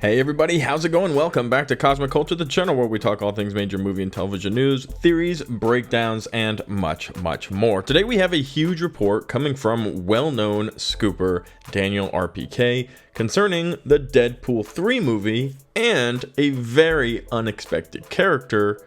Hey everybody, how's it going? Welcome back to Cosmic Culture, the channel where we talk all things major movie and television news, theories, breakdowns, and much more. Today we have a huge report coming from well-known scooper Daniel RPK concerning the Deadpool 3 movie and a very unexpected character,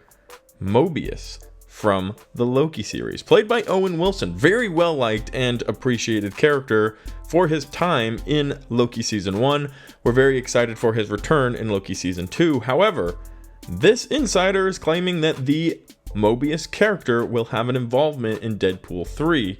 Mobius, from the Loki series, played by Owen Wilson. Very well liked and appreciated character for his time in Loki season 1. We're very excited for his return in Loki season 2. However, this insider is claiming that the Mobius character will have an involvement in Deadpool 3.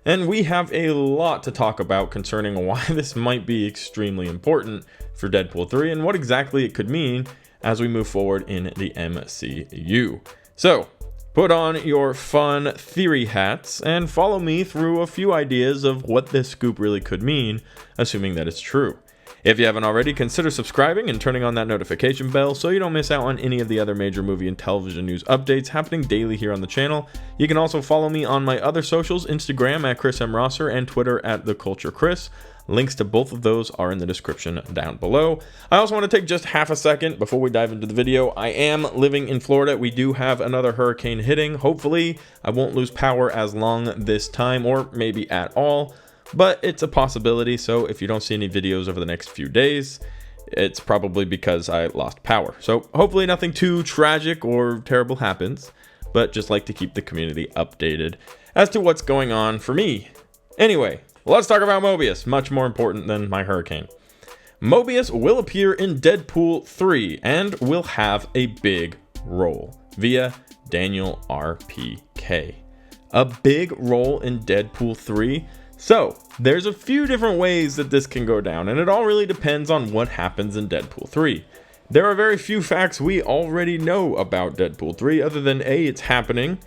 And we have a lot to talk about concerning why this might be extremely important for Deadpool 3 and what exactly it could mean as we move forward in the MCU. So, put on your fun theory hats and follow me through a few ideas of what this scoop really could mean, assuming that it's true. If you haven't already, consider subscribing and turning on that notification bell so you don't miss out on any of the other major movie and television news updates happening daily here on the channel. You can also follow me on my other socials, Instagram at Chris M. Rosser and Twitter at TheCultureChris. Links to both of those are in the description down below. I also want to take just half a second before we dive into the video. I am living in Florida. We do have another hurricane hitting. Hopefully, I won't lose power as long this time, or maybe at all, but it's a possibility. So if you don't see any videos over the next few days, it's probably because I lost power. So hopefully nothing too tragic or terrible happens, but just like to keep the community updated as to what's going on for me. Anyway, let's talk about Mobius, much more important than my hurricane. Mobius will appear in Deadpool 3 and will have a big role via Daniel RPK. A big role in Deadpool 3? So, there's a few different ways that this can go down, and it all really depends on what happens in Deadpool 3. There are very few facts we already know about Deadpool 3 other than A, it's happening,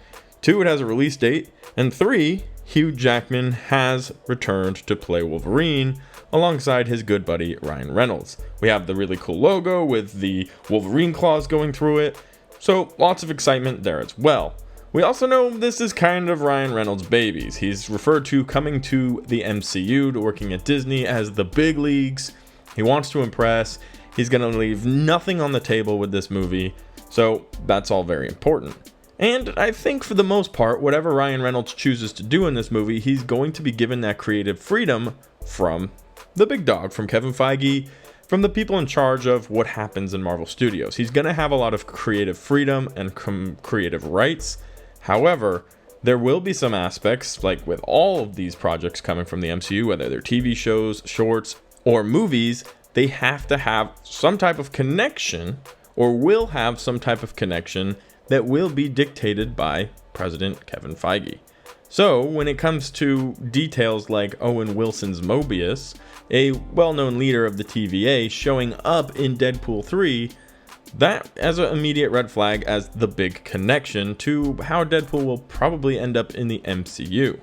2, it has a release date, and 3, Hugh Jackman has returned to play Wolverine alongside his good buddy Ryan Reynolds. We have the really cool logo with the Wolverine claws going through it, so lots of excitement there as well. We also know this is kind of Ryan Reynolds' babies. He's referred to coming to the MCU, to working at Disney as the big leagues. He wants to impress. He's going to leave nothing on the table with this movie, so that's all very important. And I think for the most part, whatever Ryan Reynolds chooses to do in this movie, he's going to be given that creative freedom from the big dog, from Kevin Feige, from the people in charge of what happens in Marvel Studios. He's going to have a lot of creative freedom and creative rights. However, there will be some aspects, like with all of these projects coming from the MCU, whether they're TV shows, shorts, or movies, they have to have some type of connection, or will have some type of connection that will be dictated by President Kevin Feige. So when it comes to details like Owen Wilson's Mobius, a well-known leader of the TVA, showing up in Deadpool 3, that as an immediate red flag as the big connection to how Deadpool will probably end up in the MCU.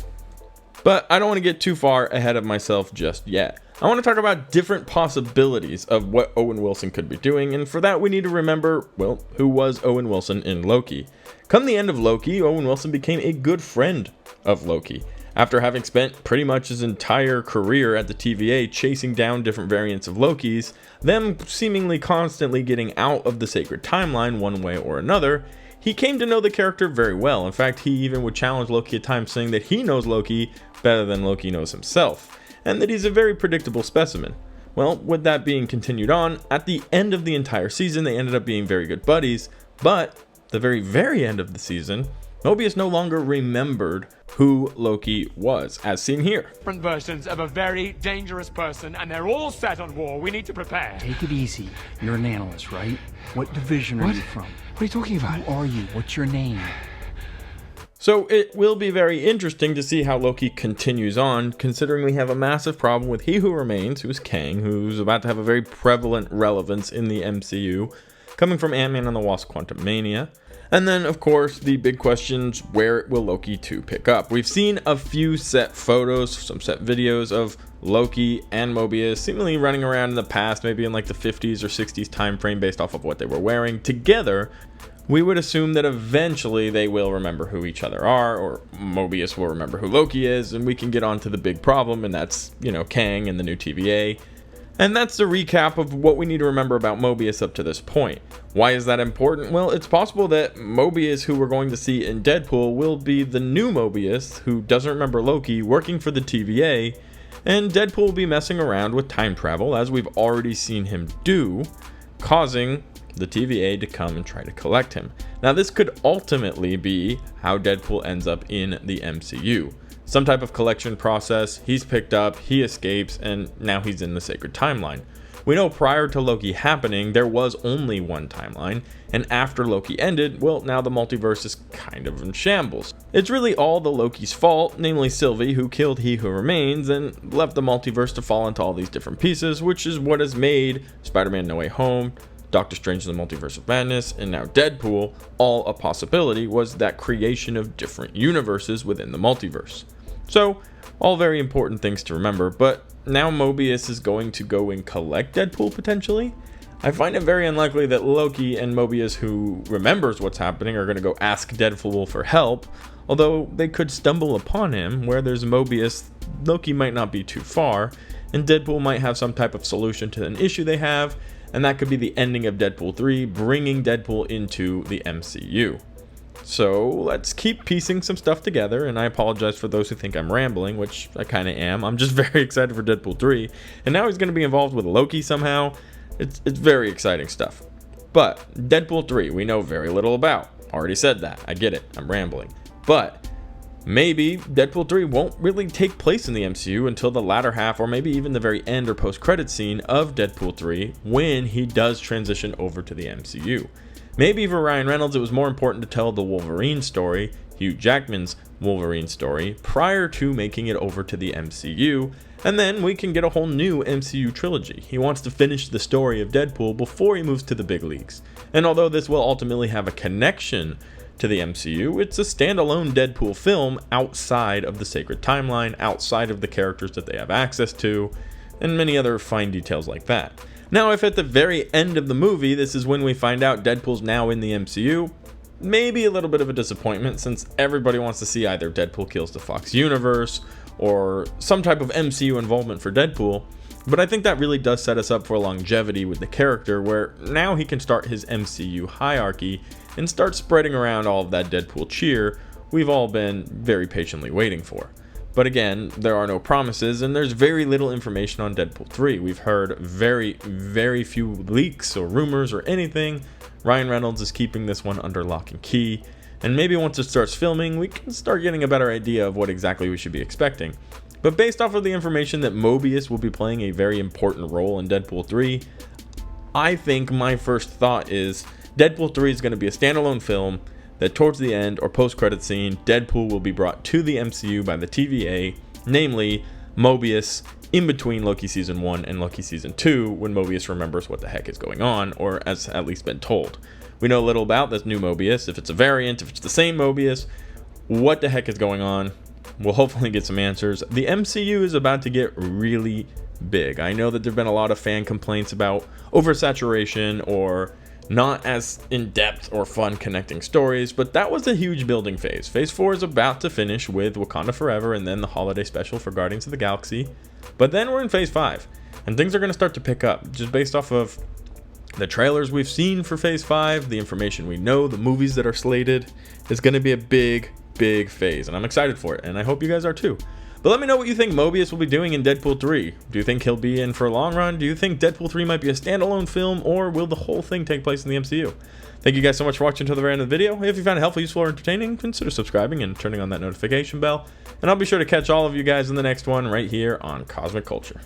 But I don't want to get too far ahead of myself just yet. I want to talk about different possibilities of what Owen Wilson could be doing, and for that we need to remember, well, who was Owen Wilson in Loki. Come the end of Loki, Owen Wilson became a good friend of Loki. After having spent pretty much his entire career at the TVA chasing down different variants of Lokis, them seemingly constantly getting out of the sacred timeline one way or another, he came to know the character very well. In fact, he even would challenge Loki at times, saying that he knows Loki better than Loki knows himself, and that he's a very predictable specimen. Well, with that being continued on, at the end of the entire season, they ended up being very good buddies, but the very end of the season, Mobius no longer remembered who Loki was, as seen here. Different versions of a very dangerous person, and they're all set on war. We need to prepare. Take it easy. You're an analyst, right? What division are you from? What are you talking about? Who are you? What's your name? So it will be very interesting to see how Loki continues on, considering we have a massive problem with He Who Remains, who's Kang, who's about to have a very prevalent relevance in the MCU, coming from Ant-Man and the Wasp: Quantumania. And then, of course, the big questions, where will Loki 2 pick up? We've seen a few set photos, some set videos of Loki and Mobius seemingly running around in the past, maybe in like the 50s or 60s time frame based off of what they were wearing together. We would assume that eventually they will remember who each other are, or Mobius will remember who Loki is, and we can get on to the big problem, and that's, you know, Kang and the new TVA. And that's the recap of what we need to remember about Mobius up to this point. Why is that important? Well, it's possible that Mobius, who we're going to see in Deadpool, will be the new Mobius, who doesn't remember Loki, working for the TVA, and Deadpool will be messing around with time travel, as we've already seen him do, causing the TVA to come and try to collect him. Now, this could ultimately be how Deadpool ends up in the MCU. Some type of collection process, he's picked up, he escapes, and now he's in the sacred timeline. We know prior to Loki happening, there was only one timeline, and after Loki ended, well, now the multiverse is kind of in shambles. It's really all the Loki's fault, namely Sylvie, who killed He Who Remains and left the multiverse to fall into all these different pieces, which is what has made Spider-Man No Way Home, Doctor Strange in the Multiverse of Madness, and now Deadpool all a possibility. Was that creation of different universes within the multiverse. So, all very important things to remember, but now Mobius is going to go and collect Deadpool potentially. I find it very unlikely that Loki and Mobius, who remembers what's happening, are going to go ask Deadpool for help, although they could stumble upon him. Where there's Mobius, Loki might not be too far, and Deadpool might have some type of solution to an issue they have, and that could be the ending of Deadpool 3, bringing Deadpool into the MCU. So let's keep piecing some stuff together, and I apologize for those who think I'm rambling, which I kind of am. I'm just very excited for Deadpool 3, and now he's going to be involved with Loki somehow. It's very exciting stuff. But Deadpool 3, we know very little about. Already said that. I get it. I'm rambling. But maybe Deadpool 3 won't really take place in the MCU until the latter half, or maybe even the very end or post-credit scene of Deadpool 3, when he does transition over to the MCU. Maybe for Ryan Reynolds, it was more important to tell the Wolverine story, Hugh Jackman's Wolverine story, prior to making it over to the MCU, and then we can get a whole new MCU trilogy. He wants to finish the story of Deadpool before he moves to the big leagues. And although this will ultimately have a connection to the MCU, it's a standalone Deadpool film outside of the sacred timeline, outside of the characters that they have access to, and many other fine details like that. Now, if at the very end of the movie, this is when we find out Deadpool's now in the MCU, maybe a little bit of a disappointment, since everybody wants to see either Deadpool kills the Fox universe or some type of MCU involvement for Deadpool. But I think that really does set us up for longevity with the character, where now he can start his MCU hierarchy and start spreading around all of that Deadpool cheer we've all been very patiently waiting for. But again, there are no promises, and there's very little information on Deadpool 3. We've heard very, very few leaks or rumors or anything. Ryan Reynolds is keeping this one under lock and key, and maybe once it starts filming, we can start getting a better idea of what exactly we should be expecting. But based off of the information that Mobius will be playing a very important role in Deadpool 3, I think my first thought is Deadpool 3 is going to be a standalone film, that towards the end or post-credit scene, Deadpool will be brought to the MCU by the TVA, namely Mobius, in between Loki Season 1 and Loki Season 2, when Mobius remembers what the heck is going on, or has at least been told. We know little about this new Mobius, if it's a variant, if it's the same Mobius, what the heck is going on. We'll hopefully get some answers. The MCU is about to get really big. I know that there have been a lot of fan complaints about oversaturation or not as in-depth or fun connecting stories, but that was a huge building phase. Phase 4 is about to finish with Wakanda Forever and then the holiday special for Guardians of the Galaxy. But then we're in Phase 5, and things are going to start to pick up, just based off of the trailers we've seen for Phase 5, the information we know, the movies that are slated. It's going to be a big phase, and I'm excited for it, and I hope you guys are too. But let me know what you think Mobius will be doing in Deadpool 3. Do you think he'll be in for a long run? Do you think Deadpool 3 might be a standalone film, or will the whole thing take place in the MCU? Thank you guys so much for watching until the very end of the video. If you found it helpful, useful, or entertaining, consider subscribing and turning on that notification bell. And I'll be sure to catch all of you guys in the next one right here on Cosmic Culture.